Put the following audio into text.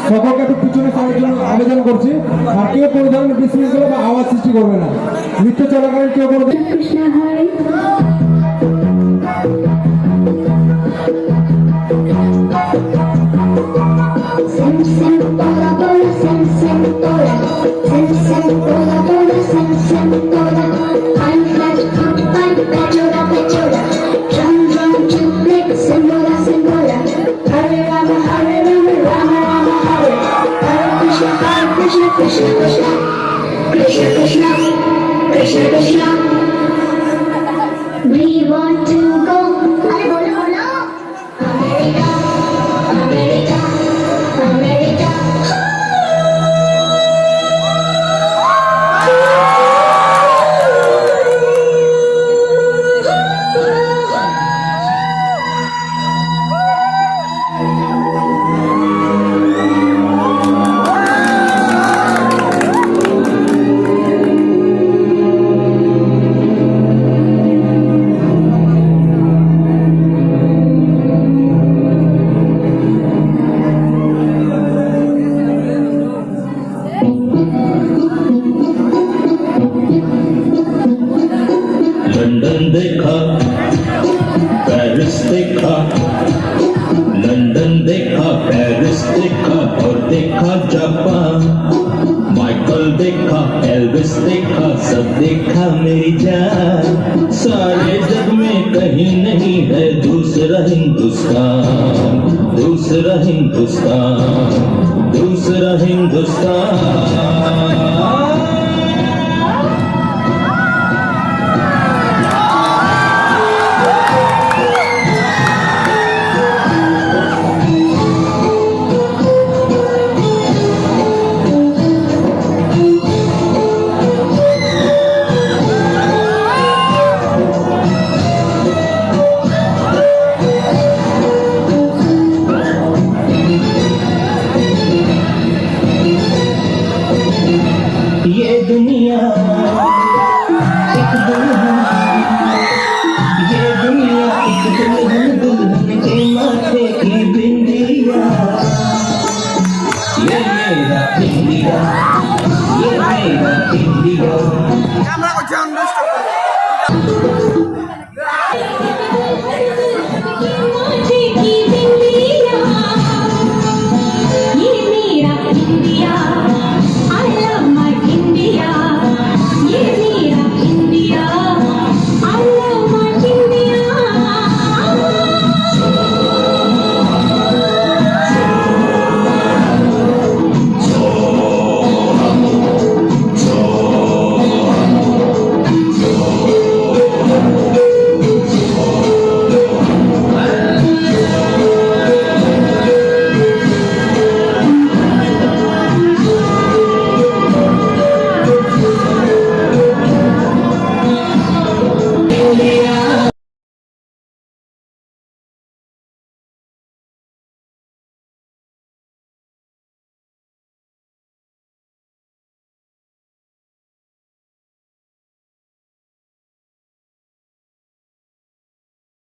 সকলকে একটু পিছনে যাওয়ার জন্য আবেদন করছি। আর কেউ কোনো ধরনের বিশৃঙ্খলা বা আওয়াজ সৃষ্টি করবে না। নৃত্য চলাকালীন কেউ কোনো কৃষ্ণ হরে Sim sim tola tola sim sim tola sim sim tola tola sim sim tola I'm flash pump pump pechola pechola drum drum triplet simbola simbola Hare Rama Hare Rama Rama Rama Hare Hare Krishna Krishna Krishna Krishna Krishna Krishna Krishna We want to go Hare bolo bolo America America America London देखा, Paris देखा, London देखा, Paris देखा और देखा Japan. Michael देखा, Elvis देखा, सब देखा मेरी जान। सारे जग में कहीं नहीं है दूसरा हिंदुस्तान, दूसरा हिंदुस्तान, दूसरा हिंदुस्तान।